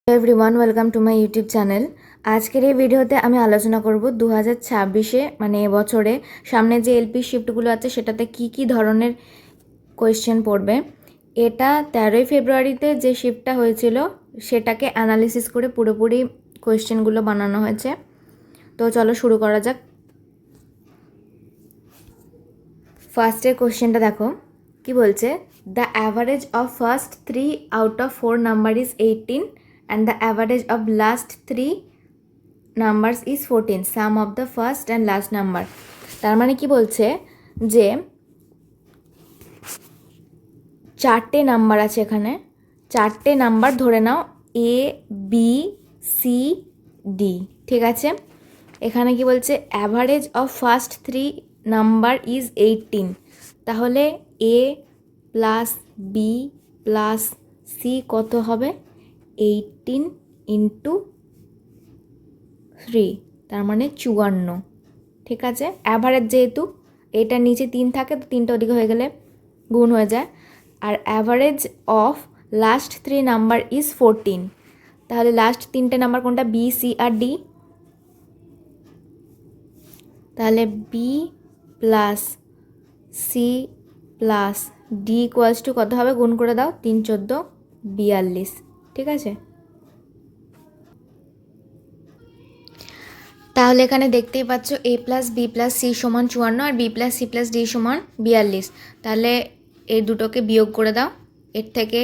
Everyone welcome to my YouTube channel. আজকের এই ভিডিওতে আমি আলোচনা করব 2026-এ মানে এবছরে সামনে যে এলপি শিফটগুলো আছে সেটাতে কি কি ধরনের কোয়েশ্চেন পড়বে। এটা 13ই ফেব্রুয়ারিতে যে শিফটটা হয়েছিল সেটাকে অ্যানালিসিস করে পুরোপুরি কোয়েশ্চেনগুলো বানানো হয়েছে। তো চলো শুরু করা যাক। ফার্স্টের কোয়েশ্চেনটা দেখো কি বলছে, the average of first 3 out of 4 number is 18 and the average of last 3 numbers is 14, sum of the first and last number। তার মানে কি বলছে যে চারটে নাম্বার আছে, এখানে চারটে নাম্বার ধরে নাও এ বি সি ডি, ঠিক আছে। এখানে কি বলছে average of first 3 number is 18, তাহলে এ প্লাস বি প্লাস সি কত হবে 18 ইন্টু 3, তার মানে 54, ঠিক আছে। অ্যাভারেজ যেহেতু এটার নিচে 3 থাকে তো 3টা ওদিকে হয়ে গেলে গুণ হয়ে যায়। আর average of last 3 number is 14, তাহলে লাস্ট 3টে নাম্বার কোনটা, বি সি আর ডি। তাহলে B plus C plus D equals to কত হবে, গুণ করে দাও, 3 14 42, ঠিক আছে। তাহলে এখানে দেখতেই পাচ্ছ A plus B plus C সমান 54 আর B plus C plus D সমান 42। তাহলে এই দুটোকে বিয়োগ করে দাও, এর থেকে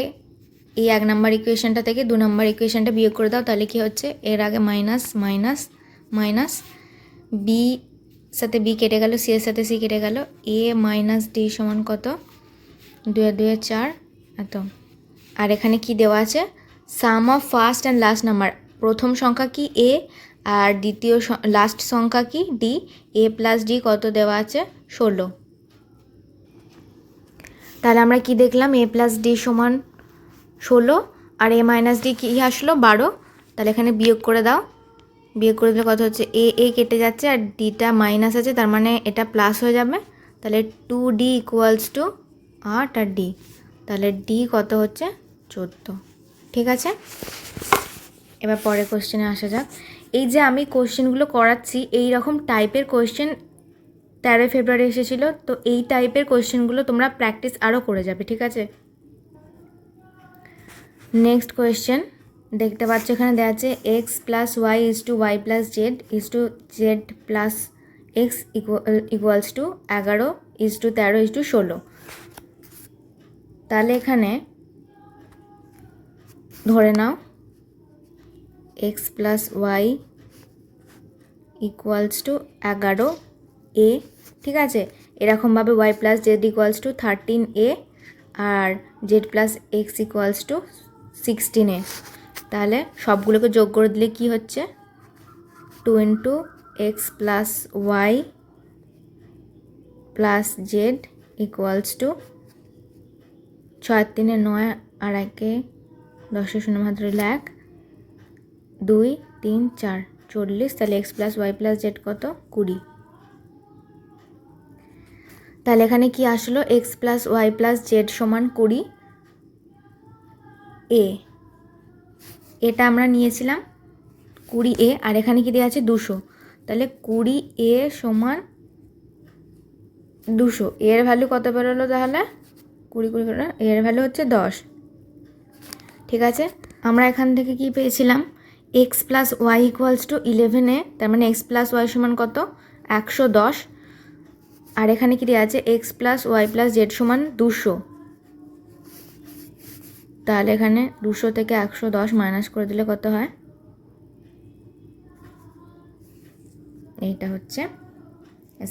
এই 1 নম্বর ইকুয়েশনটা থেকে 2 নম্বর ইকুয়েশনটা বিয়োগ করে দাও। তাহলে কি হচ্ছে, এর আগে মাইনাস মাইনাস মাইনাস, বি সাথে বি কেটে গেল, সি এর সাথে সি কেটে গেল, এ মাইনাস ডি সমান কত, 2 আর 2 4 এত। আর এখানে কি দেওয়া আছে, sum of first and last number, প্রথম সংখ্যা কি এ আর দ্বিতীয় লাস্ট সংখ্যা কি ডি, এ প্লাস ডি কত দেওয়া আছে 16। তাহলে আমরা কি দেখলাম, এ প্লাস ডি সমান 16 আর এ মাইনাস ডি কি আসলো 12। তাহলে এখানে বিয়োগ করে দাও, বিয়োগ করে দিলে কত হচ্ছে, এ কেটে যাচ্ছে আর ডিটা মাইনাস আছে, তার মানে এটা প্লাস হয়ে যাবে। তাহলে 2d ইকুয়ালস টু 8 আর ডি, তাহলে ডি কত হচ্ছে 14, ঠিক আছে। এবার পরের কোশ্চেনে আসা যাক। এই যে আমি কোশ্চেনগুলো করাচ্ছি এই রকম টাইপের কোশ্চেন 13 ফেব্রুয়ারি এসেছিল, তো এই টাইপের কোশ্চেনগুলো তোমরা প্র্যাকটিস আরও করে যাবে, ঠিক আছে। নেক্সট কোয়েশ্চেন দেখতে পাচ্ছ এখানে দেওয়া আছে x plus Y is to Y plus Z is to Z plus X equals to 11 is to 13 is to 16। তাহলে এখানে ধরে নাও X plus Y equals to 11 এ, ঠিক আছে। এরকমভাবে Y plus Z equals to 13 এ আর Z plus X equals to 16 এ। তাহলে সবগুলোকে যোগ করে দিলে কি হচ্ছে, 2 into X plus Y plus Z equals two 6 3 9 আর 1 10 শূন্য মাত্র 1 2 3 4 40। তাহলে x plus Y plus z কত 20। তাহলে এখানে কি আসলো, x plus Y plus z সমান 20 এ, এটা আমরা নিয়েছিলাম 20 এ, আর এখানে কি দেওয়া আছে 200। তাহলে 20 এ সমান 200, এর ভ্যালু কত বেরোলো, তাহলে 20 20 করে এর ভ্যালু হচ্ছে 10, ঠিক আছে। আমরা এখান থেকে কি পেয়েছিলাম, x plus Y equals to 11 এ, তার মানে এক্স প্লাস ওয়াই সমান কত 110। আর এখানে কি দেওয়া আছে x plus Y plus z সমান 200। তাহলে এখানে 200 থেকে 110 মাইনাস করে দিলে কত হয়, এইটা হচ্ছে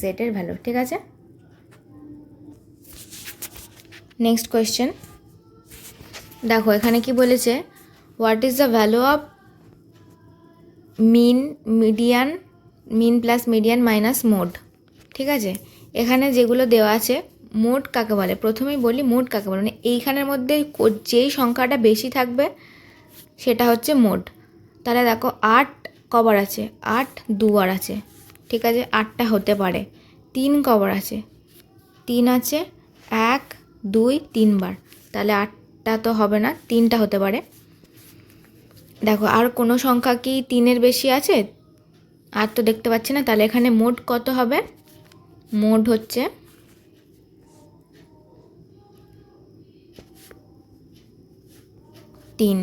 জেডের ভ্যালু, ঠিক আছে। নেক্সট কোয়েশ্চেন দেখো এখানে কি বলেছে, what is the value of mean median, mean plus median minus mode, ঠিক আছে। এখানে যেগুলো দেওয়া আছে মোড কাকে বলে, প্রথমেই বলি মোড কাকে বলে, মানে এইখানের মধ্যে যেই সংখ্যাটা বেশি থাকবে সেটা হচ্ছে মোড। তাহলে দেখো 8 কবার আছে, 8 দুবার আছে, ঠিক আছে, 8টা হতে পারে। 3 কবার আছে, 3 আছে 1 2 3 বার, তাহলে 8টা তো হবে না, 3টা হতে পারে। দেখো আর কোনো সংখ্যা কি 3-এর বেশি আছে? আর তো দেখতে পাচ্ছি না। তাহলে এখানে মোট কত হবে? মোট হচ্ছে 3।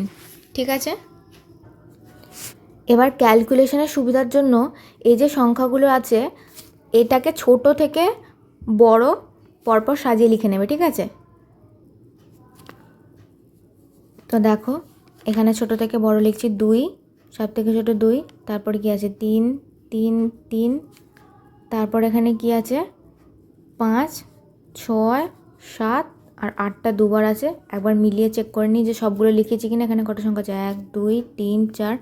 ঠিক আছে, এবার ক্যালকুলেশনের সুবিধার জন্য এই যে সংখ্যাগুলো আছে এটাকে ছোট থেকে বড় পরপর সাজিয়ে লিখে নেবে। ঠিক আছে, তো দেখো এখানে ছোট থেকে বড় লিখছি 2, সব থেকে ছোট 2, তারপরে কি আছে 3 3 3, তারপর এখানে কি আছে 5 6 7 আর 8টা দুবার আছে। একবার মিলিয়ে চেক করে নিই যে সবগুলো লিখেছি কিনা। এখানে কত সংখ্যা আছে? 1 2 3 4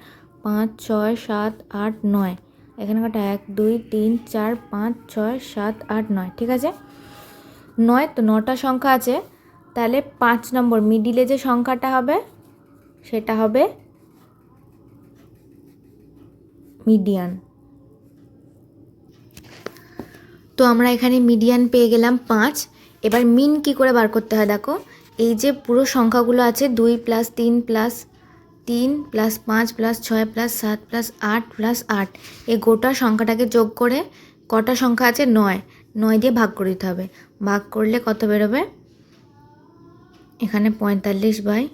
5 6 7 8 9। এখানে কটা? 1 2 3 4 5 6 7 8 9। ঠিক আছে, 9, তো 9টা সংখ্যা আছে। তাহলে 5 নম্বর মিডিলে যে সংখ্যাটা হবে সেটা হবে মিডিয়ান। তো আমরা এখানে মিডিয়ান পেয়ে গেলাম 5। এবার মিন কি করে বার করতে হয় দেখো, এই যে পুরো সংখ্যাগুলো আছে 2 + 3 + 3 + 5 + 6 + 7 + 8 + 8, এই গোটা সংখ্যাটাকে যোগ করে কটা সংখ্যা আছে? 9। 9 দিয়ে ভাগ করে দিতে হবে। ভাগ করলে কত বেরোবে? এখানে 45/9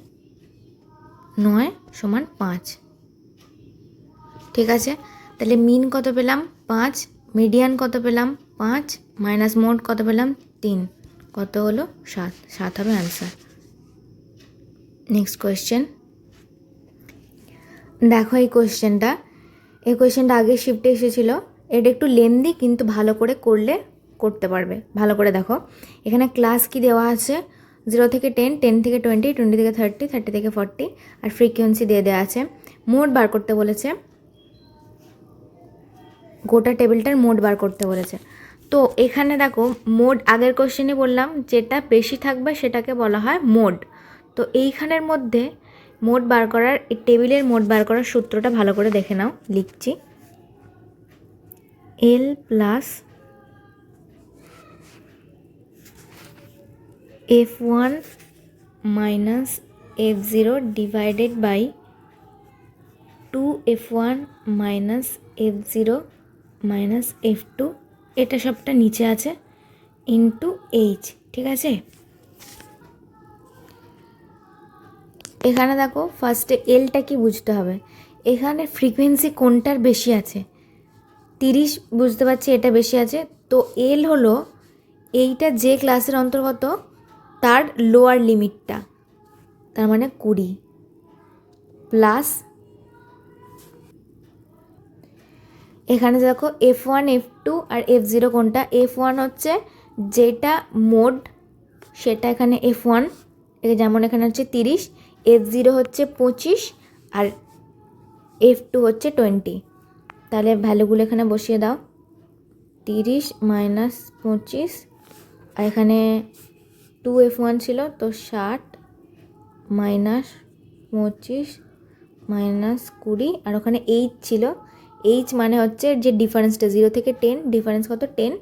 = 5। ঠিক আছে, তাহলে মিন কত পেলাম? 5। মিডিয়ান কত পেলাম? 5 মাইনাস মোট কত পেলাম? 3, কত হলো? 7। 7 হবে অ্যান্সার। নেক্সট কোয়েশ্চেন দেখো, এই কোয়েশ্চেনটা আগে শিফটে এসেছিলো। এটা একটু লেন্দি, কিন্তু ভালো করে করলে করতে পারবে। ভালো করে দেখো, এখানে ক্লাস কি দেওয়া আছে? 0 থেকে 10, 10 থেকে 20, 20 থেকে 30, 30 থেকে 40, আর ফ্রিকোয়েন্সি দিয়ে দেওয়া আছে। মোড বার করতে বলেছে, গোটা টেবিলটার মোড বার করতে বলেছে। তো এখানে দেখো মোড, আগের কোশ্চেনে বললাম যেটা বেশি থাকবে সেটাকে বলা হয় মোড। তো এইখানের মধ্যে মোড বার করার, এই টেবিলের মোড বার করার সূত্রটা ভালো করে দেখে নাও। লিখছি L + F1 - F0 divided by 2F1 - F0 - F2, এটা সবটা নিচে আছে, ইন্টু H। ঠিক আছে, এখানে দেখো ফার্স্টে এলটা কি বুঝতে হবে। এখানে ফ্রিকোয়েন্সি কোনটার বেশি আছে? 30 বুঝতে পারছি এটা বেশি আছে। তো এল হলো এইটা যে ক্লাসের অন্তর্গত তার লোয়ার লিমিটটা, তার মানে 20, প্লাস এখানে দেখো F1 F2 আর F0 কোনটা? F1 হচ্ছে যেটা মোড, সেটা এখানে F1, যেমন এখানে হচ্ছে 30, F0 হচ্ছে 25, আর F2 হচ্ছে 20। তাহলে ভ্যালুগুলো এখানে বসিয়ে দাও। 30 মাইনাস 25, আর এখানে 2F1 ছিল, তো 60 মাইনাস 25 মাইনাস 20, আর ওখানে 8 ছিল। H মানে হচ্ছে যে ডিফারেন্সটা 0 থেকে 10, ডিফারেন্স কত? 10,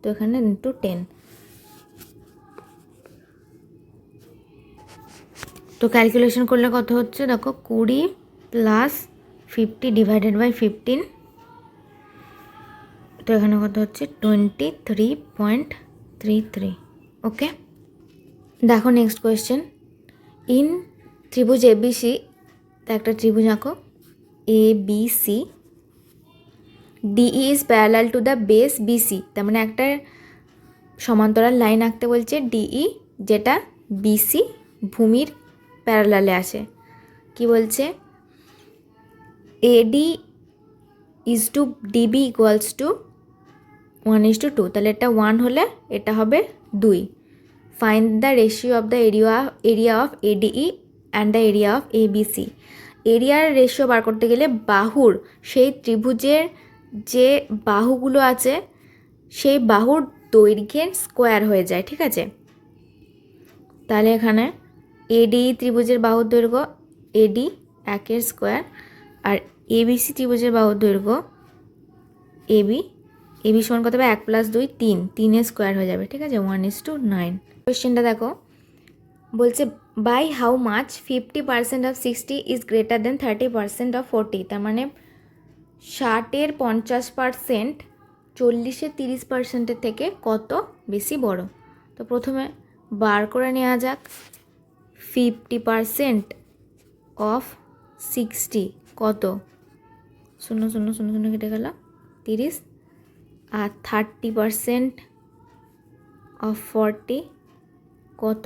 তো এখানে ইন্টু 10। তো ক্যালকুলেশন করলে কত হচ্ছে দেখো, 20 + 50 ডিভাইডেড বাই 15, তো এখানে কত হচ্ছে? 23.33। ওকে, দেখো নেক্সট কোয়েশ্চেন। ইন ত্রিভুজ ABC, তা একটা ত্রিভুজ আঁকো ABC, DE is parallel to the base BC। তার মানে একটা সমান্তরাল লাইন আঁকতে বলছে DE, যেটা BC ভূমির প্যারালালে আছে। কি বলছে? AD is to DB equals to 1:2। তাহলে এটা 1 হলে এটা হবে 2। Find the ratio of the area of ADE and the area of ABC। এরিয়ার রেশিও বার করতে গেলে বাহুর, সেই ত্রিভুজের যে বাহুগুলো আছে সেই বাহুর দৈর্ঘ্যের স্কোয়ার হয়ে যায়। ঠিক আছে, তাহলে এখানে ADE ত্রিভুজের বাহুর দৈর্ঘ্য AD 1 স্কোয়ার, আর ABC ত্রিভুজের বাহুর দৈর্ঘ্য AB সমান কত হবে? 1 + 2 3, 3 স্কোয়ার হয়ে যাবে। ঠিক আছে, 1:9। কোয়েশ্চেনটা দেখো, বলছে by how much 50% of 60 is greater than 30% of 40, তার মানে 60-এর 50% 40-এর 30%-এর থেকে কত বেশি বড়। তো প্রথমে বার করে নেওয়া যাক 50% অফ 60 কত, 0 0 0 0 কেটে গেল 30, আর 30% অফ 40 কত,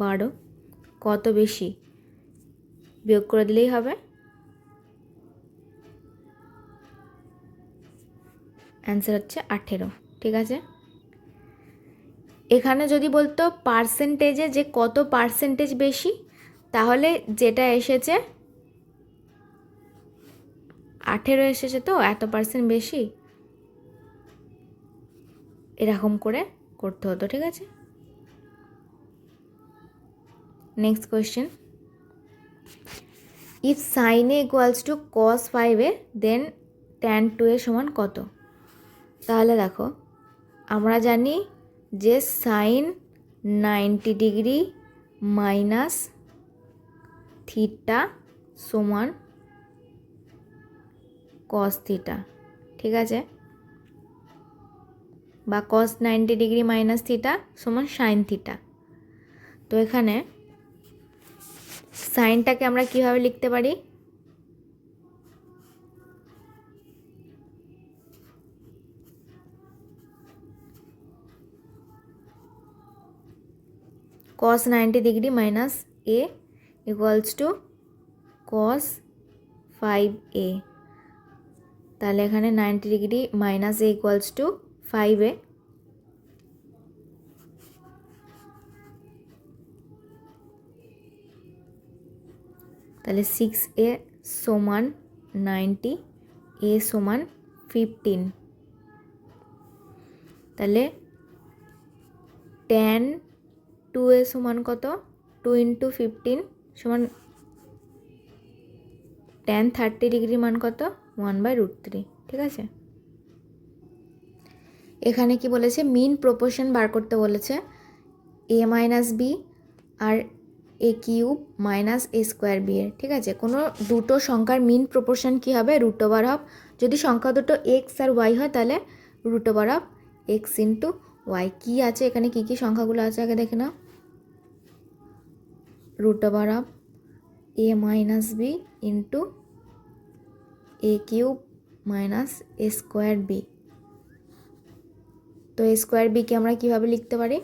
12, কত বেশি বিয়োগ করে দিলেই হবে, অ্যান্সার হচ্ছে 18। ঠিক আছে, এখানে যদি বলতো পার্সেন্টেজে যে কত পার্সেন্টেজ বেশি, তাহলে যেটা এসেছে 18 এসেছে, তো এত পার্সেন্ট বেশি, এরকম করে করতে হতো। ঠিক আছে, next question, if sin A equals to cos 5a then tan 2a সমান কত। তাহলে দেখো আমরা জানি যে সাইন 90 ডিগ্রি মাইনাস থিটা সমান কস থিটা। ঠিক আছে, বা কস 90 ডিগ্রি মাইনাস থিটা সমান সাইন থিটা। তো এখানে সাইনটাকে আমরা কিভাবে লিখতে পারি, cos 90 degree minus a equals to cos 5a। তাহলে এখানে 90 degree minus a equals to 5a, তাহলে 6a সমান 90, a সমান 15, তাহলে tan 2a সমান কত, 2 × 15 সমান tan 30 ডিগ্রি মান কত, 1/√3। ঠিক আছে, এখানে কি বলেছে, মিন প্রপোর্শন বার করতে বলেছে a মাইনাস বি আর a cube minus a square B এর। ঠিক আছে, কোনো দুটো সংখ্যার মিন প্রপোর্শন কী হবে, রুট ওভার অফ, যদি সংখ্যা দুটো এক্স আর ওয়াই হয় তাহলে root over of X into Y. কী আছে এখানে, কী কী সংখ্যাগুলো আছে আগে দেখে নাও, root over of a minus B into a cube minus a square B. তো a স্কোয়ার বিকে আমরা কীভাবে লিখতে পারি,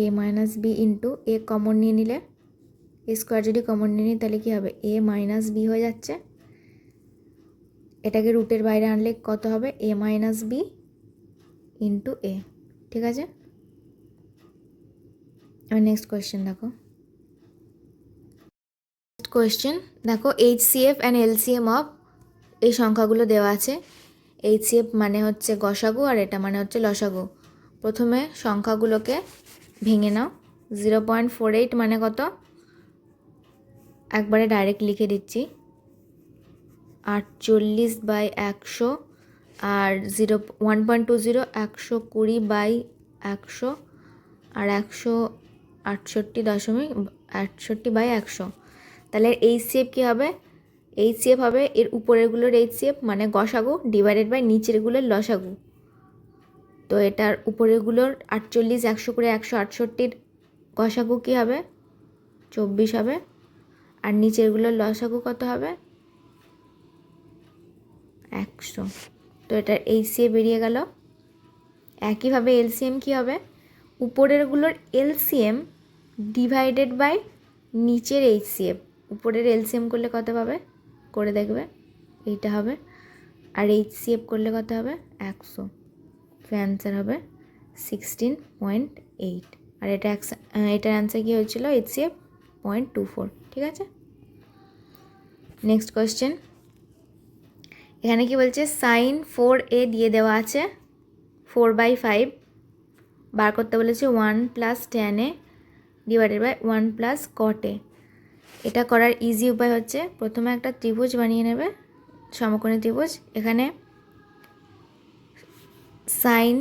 a minus B into a common নিয়ে নিলে, a স্কোয়ার যদি কমন নিয়ে নিই তাহলে কী হবে, a মাইনাস বি হয়ে যাচ্ছে, এটাকে রুটের বাইরে আনলে কত হবে, a minus B into a। ঠিক আছে, এবার নেক্সট কোয়েশ্চেন দেখো, কোয়েশ্চেন দেখো HCF অ্যান্ড LCM অফ, এই সংখ্যাগুলো দেওয়া আছে, HCF মানে হচ্ছে গসাগু আর এটা মানে হচ্ছে লসাগু। প্রথমে সংখ্যাগুলোকে ভেঙে নাও, 0.48 মানে কত, একবারে ডাইরেক্ট লিখে দিচ্ছি, 48/100, আর 1.20 120/100, আর 168.68/100। তাহলে HCF কী হবে, HCF হবে এর উপরেরগুলোর HCF মানে গসাগু ডিভাইডেড বাই নিচেরগুলোর লসাগু। তো এটার উপরেরগুলোর 48, 100 করে 168 গসাগু কী হবে, 24 হবে, আর নিচেরগুলোর লসাগু কত হবে, 100। তো এটার HCF বেরিয়ে গেল। একইভাবে LCM কী হবে, উপরেরগুলোর LCM ডিভাইডেড বাই নিচের HCF। উপরের LCM করলে কত পাবে, করে দেখবে এইটা হবে, আর HCF করলে কত হবে, 100। তো অ্যান্সার হবে 16.8, আর এটার অ্যান্সার কী হয়েছিল, HCF 0.24। ঠিক আছে, নেক্সট কোয়েশ্চেন, এখানে কি বলছে, সাইন 4a দিয়ে দেওয়া আছে 4/5 বার করতে বলেছে, 1 + tan a divided by 1 + cot a। এটা করার ইজি উপায় হচ্ছে, প্রথমে একটা ত্রিভুজ বানিয়ে নেবে, সমকোণী ত্রিভুজ। এখানে সাইন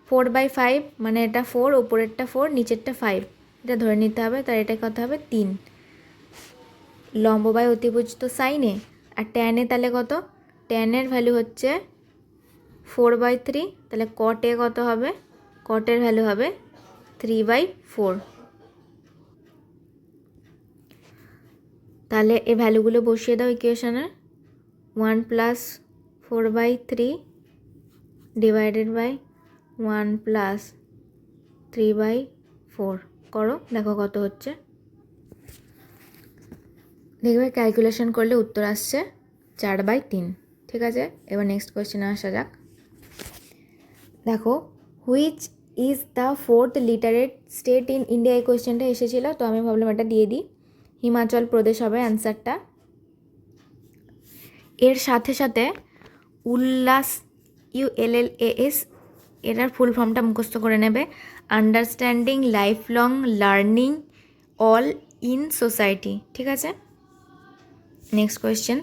4/5 মানে এটা 4, উপরেরটা 4, নিচেরটা 5, এটা ধরে নিতে হবে। তার এটা কত হবে 3 লম্ব বাই অতিভুজ তো সাইনে, আর ট্যানে তাহলে কত, ট্যানের ভ্যালু হচ্ছে 4/3, তাহলে কটে কত হবে, কটের ভ্যালু হবে 3/4। তাহলে এই ভ্যালুগুলো বসিয়ে দাও ইকুয়েশনে। 1 + 4/3 ডিভাইডেড বাই 1 + 3/4 করো, দেখো কত হচ্ছে। দেখবে ক্যালকুলেশন করলে উত্তর আসছে 4/3। ঠিক আছে, এবার নেক্সট কোয়েশ্চেনে আসা যাক। দেখো, which is the 4th literate state in India, এই কোয়েশ্চেনটা এসেছিলো, তো আমি ভাবলাম এটা দিয়ে দিই। হিমাচল প্রদেশ হবে অ্যান্সারটা। এর সাথে সাথে উল্লাস, ULLAS, এটার ফুল ফর্মটা মুখস্থ করে নেবে। Understanding life long learning all in society. ঠিক আছে, নেক্সট কোয়েশ্চেন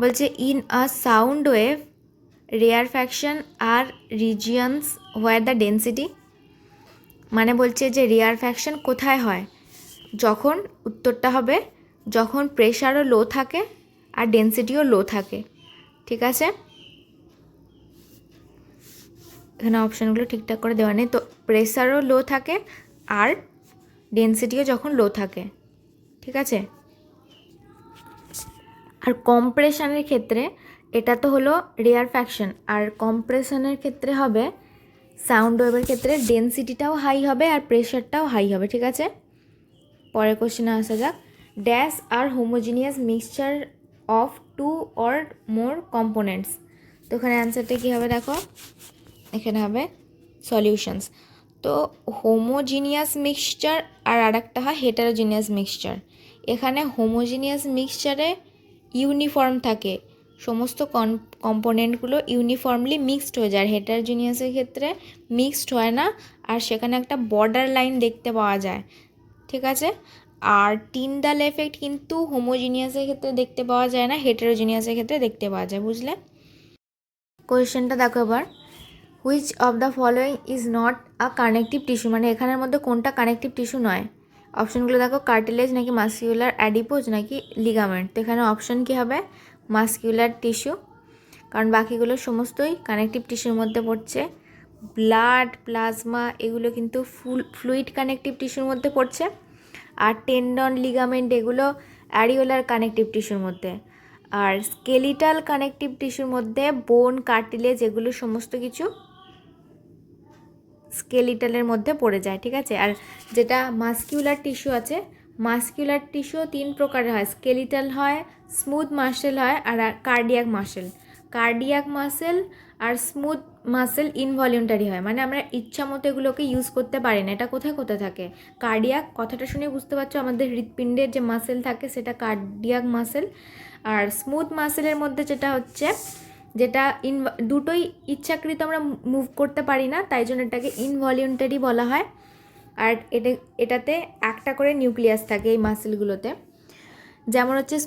বলছে in a sound wave rarefaction are regions where the density, মানে বলছে যে রেয়ারফ্যাকশন কোথায় হয়, যখন উত্তরটা হবে যখন প্রেশারও লো থাকে আর ডেন্সিটিও লো থাকে। ঠিক আছে, এখানে অপশানগুলো ঠিকঠাক করে দেওয়া নেই, তো প্রেশারও লো থাকে আর ডেন্সিটিও যখন লো থাকে। ঠিক আছে, আর কম্প্রেশনের ক্ষেত্রে এটা তো হলো রেয়ারফ্যাকশন, আর কম্প্রেশনের ক্ষেত্রে হবে সাউন্ড ওয়েভের ক্ষেত্রে ডেন্সিটিটাও হাই হবে আর প্রেশারটাও হাই হবে। ঠিক আছে, পরের কোশ্চেনে আসা যাক। Dash are homogeneous mixture of 2 or more components, তো এখানে অ্যান্সারটা কী হবে দেখো, এখানে হবে সলিউশনস। তো হোমোজিনিয়াস মিক্সচার আর আরেকটা হয় হেটারোজিনিয়াস মিক্সচার। এখানে হোমোজিনিয়াস মিক্সচারে ইউনিফর্ম থাকে, সমস্ত কম্পোনেন্টগুলো ইউনিফর্মলি মিক্সড হয়ে যায়। হেটারোজিনিয়াসের ক্ষেত্রে মিক্সড হয় না, আর সেখানে একটা বর্ডার লাইন দেখতে পাওয়া যায়। ঠিক আছে, আর টিন্ডাল এফেক্ট কিন্তু হোমোজিনিয়াসের ক্ষেত্রে দেখতে পাওয়া যায় না, হেটারোজিনিয়াসের ক্ষেত্রে দেখতে পাওয়া যায়। বুঝলে? কোয়েশ্চেনটা দেখো এবার, which of the following is not a connective tissue, মানে এখানের মধ্যে কোনটা কানেকটিভ টিস্যু নয়। অপশানগুলো দেখো, কার্টিলেজ নাকি মাস্কিউলার অ্যাডিপোজ নাকি লিগামেন্ট। তো এখানে অপশান কী হবে, মাস্কিউলার টিস্যু, কারণ বাকিগুলো সমস্তই কানেকটিভ টিস্যুর মধ্যে পড়ছে। ব্লাড, প্লাজমা এগুলো কিন্তু ফ্লুইড কানেকটিভ টিস্যুর মধ্যে পড়ছে, আর টেন্ডন, লিগামেন্ট এগুলো অ্যারিওলার কানেকটিভ টিস্যুর মধ্যে। আর স্কেলিটাল কানেকটিভ টিস্যুর মধ্যে বোন, কার্টিলেজ এগুলো সমস্ত কিছু স্কেলিটালের মধ্যে পড়ে যায়। ঠিক আছে, আর যেটা মাস্কিউলার টিস্যু আছে, মাস্কিউলার টিস্যু 3 প্রকারের হয়, স্কেলিটাল হয়, স্মুথ মাসেল হয়, আর কার্ডিয়াক মাসেল। কার্ডিয়াক মাসেল আর স্মুথ মাসেল ইনভলিউন্টারি হয়, মানে আমরা ইচ্ছা মতো এগুলোকে ইউজ করতে পারি না। এটা কোথায় কোথায় থাকে, কার্ডিয়াক কথাটা শুনে বুঝতে পারছো, আমাদের হৃৎপিণ্ডের যে মাসেল থাকে সেটা কার্ডিয়াক মাসেল। আর স্মুথ মাসেলের মধ্যে যেটা হচ্ছে, যেটা দুটোই ইচ্ছাকৃত আমরা মুভ করতে পারি না, তাই জন্য এটাকে ইনভলিউন্টারি বলা হয়। আর এটাতে একটা করে নিউক্লিয়াস থাকে এই মাসেলগুলোতে। যেমন হচ্ছে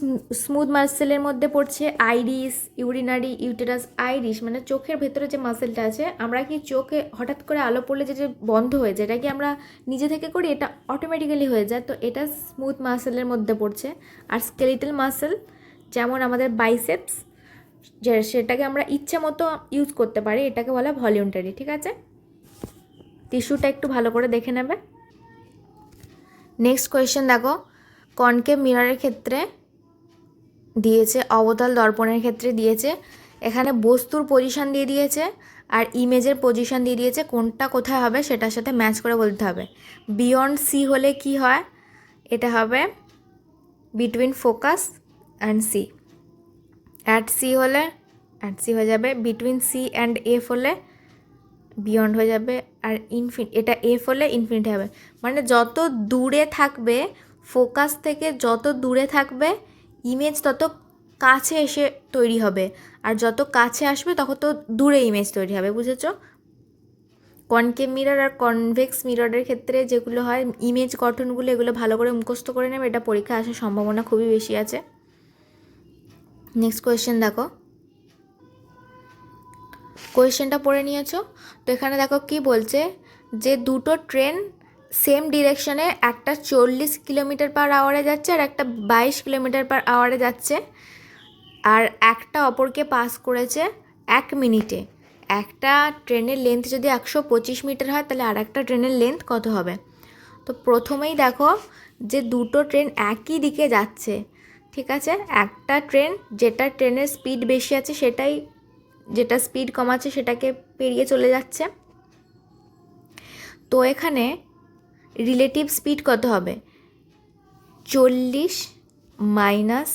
স্মুথ মাসেলের মধ্যে পড়ছে আইরিস, ইউরিনারি, ইউটেরাস। আইরিস মানে চোখের ভেতরে যে মাসেলটা আছে, আমরা কি চোখে হঠাৎ করে আলো পড়লে যে বন্ধ হয়ে যায়, এটা কি আমরা নিজে থেকে করি, এটা অটোমেটিক্যালি হয়ে যায়, তো এটা স্মুথ মাসেলের মধ্যে পড়ছে। আর স্কেলিটাল মাসেল যেমন আমাদের বাইসেপস, যে সেটাকে আমরা ইচ্ছা মতো ইউজ করতে পারি, এটাকে বলা ভলিউন্টারি। ঠিক আছে, টিস্যুটা একটু ভালো করে দেখে নেবে। নেক্সট কোয়েশ্চেন দেখো, কনকেভ মিররের ক্ষেত্রে দিয়েছে, অবতল দর্পণের ক্ষেত্রে দিয়েছে, এখানে বস্তুর পজিশন দিয়ে দিয়েছে আর ইমেজের পজিশন দিয়ে দিয়েছে, কোনটা কোথায় হবে সেটার সাথে ম্যাচ করে বলতে হবে। বিয়ন্ড সি হলে কি হয়, এটা হবে between focus and C. At C হলে অ্যাট সি হয়ে যাবে, বিটুইন সি অ্যান্ড এফ হলে বিয়ন্ড হয়ে যাবে, আর এটা এফ হলে ইনফিনিটি হবে। মানে যত দূরে থাকবে ফোকাস থেকে, যত দূরে থাকবে ইমেজ তত কাছে এসে তৈরি হবে, আর যত কাছে আসবে তত তো দূরে ইমেজ তৈরি হবে। বুঝেছো? কনকেভ মিরর আর কনভেক্স মিররের ক্ষেত্রে যেগুলো হয় ইমেজ গঠনগুলো, এগুলো ভালো করে মুখস্থ করে নেবে, এটা পরীক্ষায় আসার সম্ভাবনা খুবই বেশি আছে। নেক্সট কোয়েশ্চেন দেখো, কোয়েশ্চেনটা পড়ে নিয়েছো? তো এখানে দেখো কি বলছে, যে দুটো ট্রেন সেম ডিরেকশনে, একটা 40 কিলোমিটার/আওয়ারে যাচ্ছে আর একটা 22 কিলোমিটার/আওয়ারে যাচ্ছে, আর একটা অপরকে পাস করেছে 1 মিনিটে। একটা ট্রেনের লেন্থ যদি 125 মিটার হয়, তাহলে আর একটা ট্রেনের লেন্থ কত হবে? তো প্রথমেই দেখো যে দুটো ট্রেন একই দিকে যাচ্ছে, ঠিক আছে। একটা ট্রেন, যেটা ট্রেনের স্পিড বেশি আছে সেটাই, যেটা স্পিড কম আছে সেটাকে পেরিয়ে চলে যাচ্ছে। তো এখানে রিলেটিভ স্পিড কত হবে? 40 মাইনাস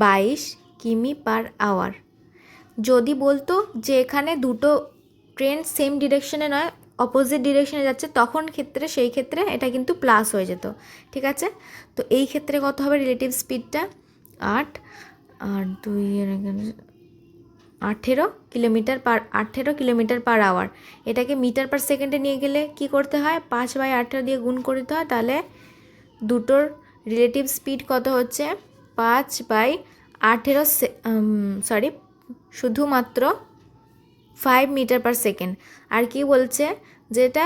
22 কিমি/আওয়ার। যদি বলতো যে এখানে দুটো ট্রেন সেম ডিরেকশনে নয়, অপোজিট ডিরেকশনে যাচ্ছে, তখন সেই ক্ষেত্রে এটা কিন্তু প্লাস হয়ে যেত, ঠিক আছে। তো এই ক্ষেত্রে কত হবে রিলেটিভ স্পিডটা? 8 আর 2 এর 18 কিলোমিটার/আওয়ার। এটাকে মিটার/সেকেন্ডে নিয়ে গেলে কি করতে হয়? 5/18 দিয়ে গুণ করতে হয়। তাহলে দুটোর রিলেটিভ স্পিড কত হচ্ছে? 5/18, শুধুমাত্র 5 মিটার/সেকেন্ড। আর কি বলছে, যেটা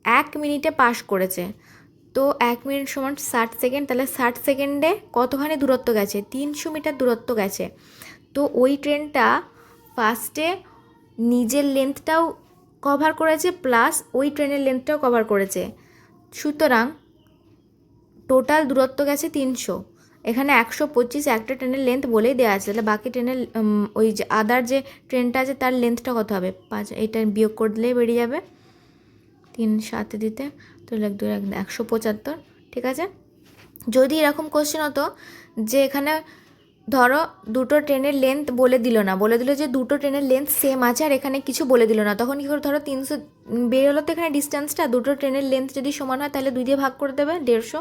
1 মিনিটে পাস করেছে। তো 1 মিনিট সমান 60 সেকেন্ড। তাহলে 60 সেকেন্ডে কতখানি দূরত্ব গেছে? 300 মিটার দূরত্ব গেছে। তো ওই ট্রেনটা ফার্স্টে নিজের লেন্থটাও কভার করেছে, প্লাস ওই ট্রেনের লেন্থটাও কভার করেছে। সুতরাং টোটাল দূরত্ব গেছে 300। এখানে 125 একটা ট্রেনের লেন্থ বলেই দেওয়া আছে। তাহলে বাকি ট্রেনের ওই যে আদার যে ট্রেনটা আছে তার লেন্থটা কত হবে? 5, এটা বিয়োগ করে দিলেই বেরিয়ে যাবে। 3 7 দিতে তো 175, ঠিক আছে। যদি এরকম কোশ্চেন হতো যে এখানে ধরো দুটো ট্রেনের লেন্থ বলে দিল না, বলে দিল যে দুটো ট্রেনের লেন্থ সেম আছে, আর এখানে কিছু বলে দিল না, তখন কী করে? ধরো 300 বেরোলো, তো এখানে ডিস্টেন্সটা দুটো ট্রেনের লেন্থ যদি সমান হয় তাহলে 2 দিয়ে ভাগ করে দেবে, 150,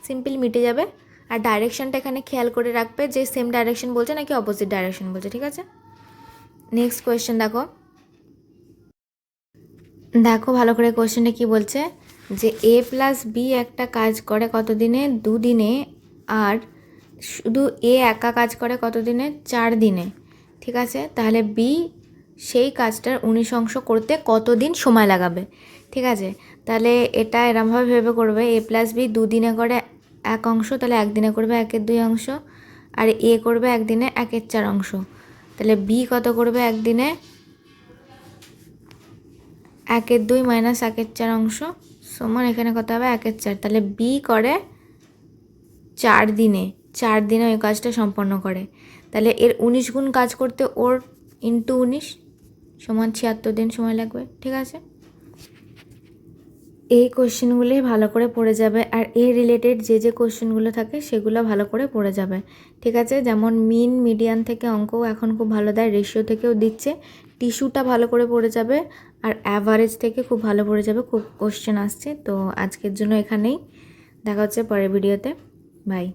সিম্পল মিটে যাবে। আর ডাইরেকশনটা এখানে খেয়াল করে রাখবে যে সেম ডাইরেকশন বলছে নাকি অপোজিট ডাইরেকশন বলছে, ঠিক আছে। নেক্সট কোয়েশ্চেন দেখো, ভালো করে কোয়েশ্চেনটা কি বলছে, যে A+B একটা কাজ করে কত দিনে? 2 দিনে। আর শুধু এ একা কাজ করে কত দিনে? 4 দিনে, ঠিক আছে। তাহলে বি সেই কাজটার 19 অংশ করতে কত দিন সময় লাগাবে, ঠিক আছে। তাহলে এটা এরমভাবে ভেবে করবে, A+B 2 দিনে করে 1 অংশ, তাহলে 1 দিনে করবে 1/2 অংশ, আর এ করবে 1 দিনে 1/4 অংশ। তাহলে বি কত করবে 1 দিনে? 1/2 মাইনাস 1/4 অংশ সমান এখানে কত হবে? 1/4। তাহলে বি করে 4 দিনে, 4 দিনে ওই কাজটা সম্পন্ন করে। তাহলে এর 19 গুণ কাজ করতে ওর ইন্টু 19 সমান 76 দিন সময় লাগবে, ঠিক আছে। এই কোশ্চেনগুলোই ভালো করে পড়ে যাবে, আর এর রিলেটেড যে যে কোশ্চেনগুলো থাকে সেগুলো ভালো করে পড়ে যাবে, ঠিক আছে। যেমন মিন, মিডিয়ান থেকে অঙ্কও এখন খুব ভালো দেয়, রেশিও থেকেও দিচ্ছে, টিস্যুটা ভালো করে পড়ে যাবে, আর অ্যাভারেজ থেকে খুব ভালো পড়ে যাবে, খুব কোশ্চেন আসছে। তো আজকের জন্য এখানেই, দেখা হচ্ছে পরের ভিডিওতে, বাই।